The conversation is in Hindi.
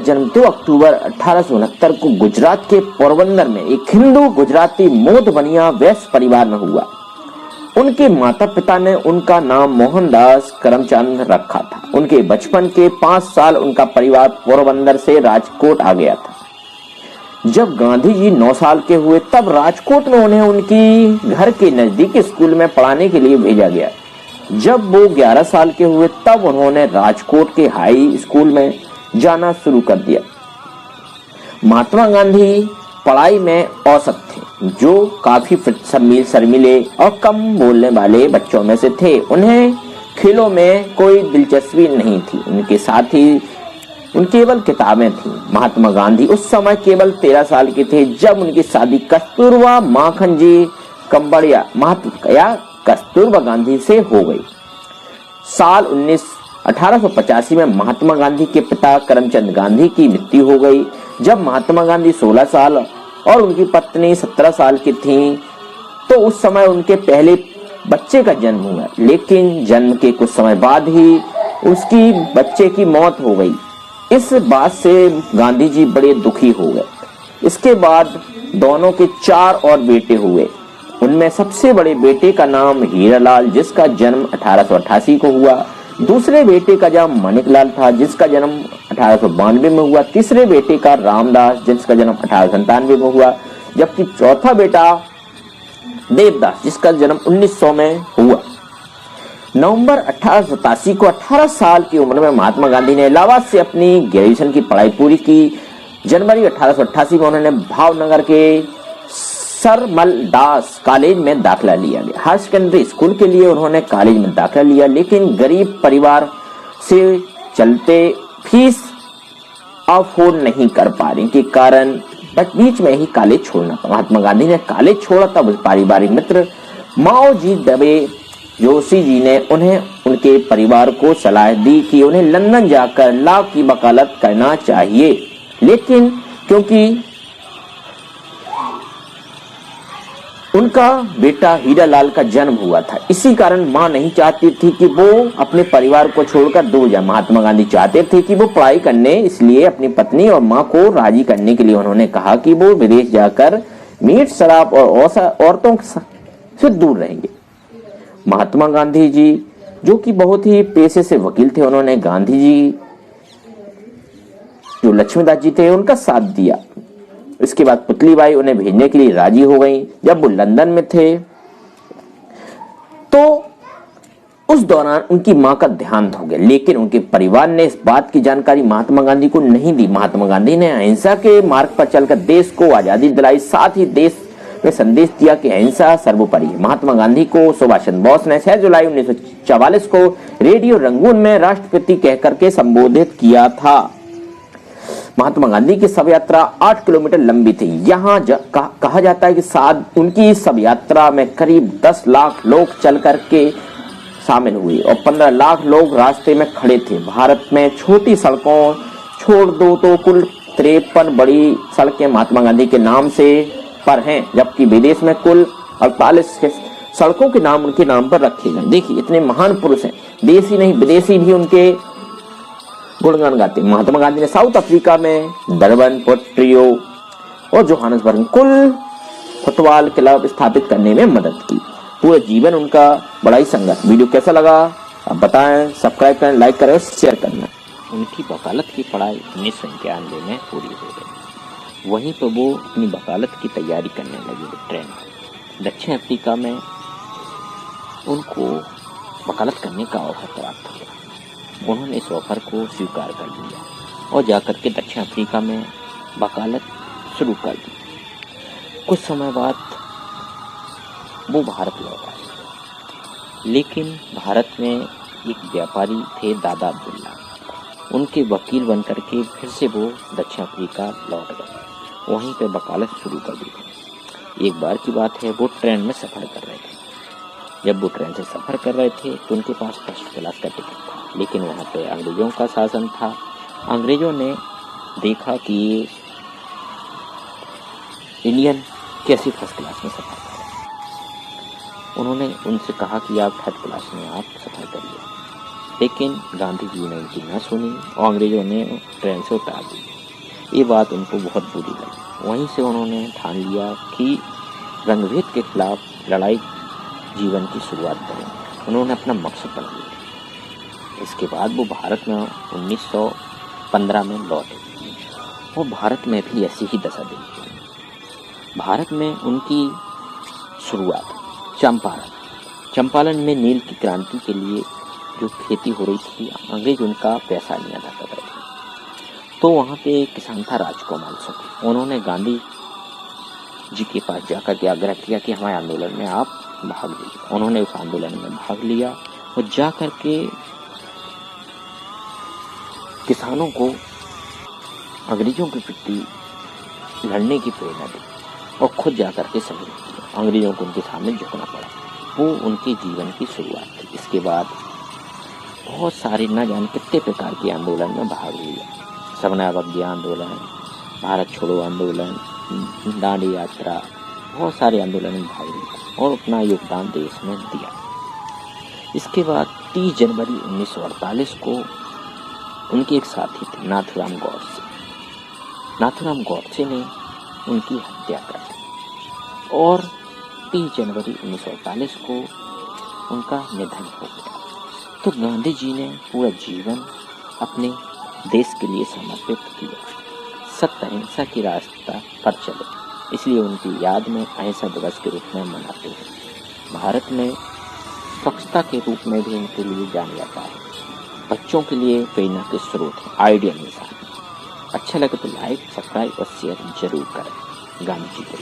जन्म 2 अक्टूबर 1869 को गुजरात के पोरबंदर में एक हिंदू गुजराती मोदबनिया वैश्य परिवार में हुआ। उनके माता पिता ने उनका नाम मोहनदास करमचंद रखा था। उनके बचपन के 5 साल उनका परिवार पोरबंदर से राजकोट आ गया था। जब गांधी जी 9 साल के हुए तब राजकोट में उन्हें उनकी घर के नजदीक स्कूल में पढ़ाने के लिए भेजा गया। जब वो 11 साल के हुए तब उन्होंने राजकोट के हाई स्कूल में जाना शुरू कर दिया। महात्मा गांधी पढ़ाई में औसत थे, जो काफी शर्मीले और कम बोलने वाले बच्चों में से थे। उन्हें खेलों में कोई दिलचस्पी नहीं थी, उनके साथ ही उनकी केवल किताबें थीं। महात्मा गांधी उस समय केवल 13 साल के थे जब उनकी शादी कस्तूरबा माखन जी कंबड़िया कस्तूरबा गांधी से हो गई। साल 1885 में महात्मा गांधी के पिता करमचंद गांधी की मृत्यु हो गई। जब महात्मा गांधी 16 साल और उनकी पत्नी 17 साल की थीं, तो उस समय उनके पहले बच्चे का जन्म हुआ, लेकिन जन्म के कुछ समय बाद ही उसकी बच्चे की मौत हो गई। इस बात से गांधी जी बड़े दुखी हो गए। इसके बाद दोनों के 4 और बेटे हुए। उनमें सबसे बड़े बेटे का नाम हीरालाल, जिसका जन्म 1888 को हुआ। दूसरे बेटे का नाम मानिकलाल था, जिसका जन्म 1892 में हुआ। तीसरे बेटे का रामदास, जिसका जन्म 1897 में हुआ, जबकि चौथा बेटा देवदास, जिसका जन्म 1900 में हुआ। नवंबर 1887 को 18 साल की उम्र में महात्मा गांधी ने इलाहाबाद से अपनी ग्रेजुएशन की पढ़ाई पूरी की। जनवरी 1888 में उन्होंने भावनगर के सरमल दास कॉलेज में दाखिला लिया गया। हायर सेकेंडरी स्कूल के लिए उन्होंने कॉलेज में दाखिला लिया, लेकिन गरीब परिवार से चलते फीस अफोर्ड नहीं कर पाने के कारण बीच में ही कॉलेज छोड़ना पड़ा। महात्मा गांधी ने कॉलेज छोड़ा तब पारिवारिक मित्र माओ जी दबे जोशी जी ने उन्हें उनके परिवार को सलाह दी कि उन्हें लंदन जाकर लॉ की वकालत करना चाहिए, लेकिन क्योंकि उनका बेटा हीरालाल का जन्म हुआ था, इसी कारण मां नहीं चाहती थी कि वो अपने परिवार को छोड़कर दूर जाए। महात्मा गांधी चाहते थे कि वो पढ़ाई करने, इसलिए अपनी पत्नी और मां को राजी करने के लिए उन्होंने कहा कि वो विदेश जाकर मीट, शराब और औरतों से दूर रहेंगे। महात्मा गांधी जी, जो कि बहुत ही पेशे से वकील थे, उन्होंने गांधी जी जो लक्ष्मीदास जी थे उनका साथ दिया। इसके बाद पुतलीबाई उन्हें भेजने के लिए राजी हो गई। जब वो लंदन में थे तो उस दौरान उनकी मां का देहांत हो गया, लेकिन उनके परिवार ने इस बात की जानकारी महात्मा गांधी को नहीं दी। महात्मा गांधी ने अहिंसा के मार्ग पर चलकर देश को आजादी दिलाई, साथ ही देश में संदेश दिया कि अहिंसा सर्वोपरि है। महात्मा गांधी को सुभाष चंद्र बोस ने 6 जुलाई 1944 को रेडियो रंगून में राष्ट्रपति कहकर के संबोधित किया था। महात्मा गांधी की शव यात्रा 8 किलोमीटर लंबी थी। यहाँ कहा जाता है कि उनकी शव यात्रा में करीब 10 लाख लोग चल करके शामिल हुए और 15 लाख लोग रास्ते में खड़े थे। भारत में छोटी सड़कों छोड़ दो तो कुल 53 बड़ी सड़कें महात्मा गांधी के नाम से पर हैं, जबकि विदेश में कुल 48 सड़कों के नाम उनके नाम पर रखे गए। देखिए, इतने महान पुरुष हैं, देशी नहीं विदेशी भी उनके गुणगान गाते। महात्मा गांधी ने साउथ अफ्रीका में डरबन, पोर्ट्रियो और जोहान्सबर्ग कुल फुटबॉल क्लब स्थापित करने में मदद की। पूरे जीवन उनका बड़ा ही संघर्ष। वीडियो कैसा लगा आप बताएं, सब्सक्राइब करें, लाइक करें, शेयर करना। उनकी वकालत की पढ़ाई 1991 में पूरी हो गई। वहीं पर वो अपनी वकालत की तैयारी करने लगे ट्रेन में। दक्षिण अफ्रीका में उनको वकालत करने का अवसर प्राप्त हुआ। उन्होंने इस ऑफर को स्वीकार कर लिया और जाकर के दक्षिण अफ्रीका में वकालत शुरू कर दी। कुछ समय बाद वो भारत लौट आए, लेकिन भारत में एक व्यापारी थे दादा अब्दुल्ला, उनके वकील बनकर के फिर से वो दक्षिण अफ्रीका लौट गए। वहीं पे वकालत शुरू कर दी। एक बार की बात है, वो ट्रेन में सफ़र कर रहे थे। जब वो ट्रेन से सफ़र कर रहे थे तो उनके पास फर्स्ट क्लास का टिकट था, लेकिन वहाँ पे अंग्रेज़ों का शासन था। अंग्रेज़ों ने देखा कि ये इंडियन कैसी फर्स्ट क्लास में सफ़र कर रहे हैं। उन्होंने उनसे कहा कि आप थर्ड क्लास में आप सफ़र करिए, लेकिन गांधी जी ने उनकी न सुनी और अंग्रेज़ों ने ट्रेन से उतार दी। ये बात उनको बहुत बुरी लगी। वहीं से उन्होंने ठान लिया कि रंगभेद के खिलाफ लड़ाई जीवन की शुरुआत करेंगे। उन्होंने अपना मकसद बना लिया। इसके बाद वो भारत में 1915 में लौटे और भारत में भी ऐसी ही दशा देखी। भारत में उनकी शुरुआत चंपारण में नील की क्रांति के लिए जो खेती हो रही थी, अंग्रेज उनका पैसा नहीं अदा कर रहे थे। तो वहाँ पे एक किसान था राजकमल सिंह। उन्होंने गांधी जी के पास जाकर के आग्रह किया कि हमारे आंदोलन में आप भाग लीजिए। उन्होंने उस आंदोलन में भाग लिया और जा करके किसानों को अंग्रेजों के प्रति लड़ने की प्रेरणा दी और खुद जाकर के शहीद किया। अंग्रेजों को उनके सामने झुकना पड़ा। वो उनके जीवन की शुरुआत थी। इसके बाद बहुत सारे न जाने कितने प्रकार के आंदोलन में भाग लिया। सबना बग्या आंदोलन, भारत छोड़ो आंदोलन, दांडी यात्रा, बहुत सारे आंदोलन में भाग लिया और अपना योगदान देश में दिया। इसके बाद 30 जनवरी 1948 को उनके एक साथी थे नाथूराम गौडसे ने उनकी हत्या कर दी और 30 जनवरी 1948 को उनका निधन हो गया। तो गांधी जी ने पूरा जीवन अपने देश के लिए समर्पित किया। सत्य अहिंसा की रास्ता पर चले, इसलिए उनकी याद में अहिंसा दिवस के रूप में मनाते हैं। भारत में स्वच्छता के रूप में भी इनके लिए जाना जाता है। बच्चों के लिए प्रेरणा के स्रोत है, आइडियल इंसान। अच्छा लगे तो लाइक, सब्सक्राइब और शेयर जरूर करें। गांधी जी को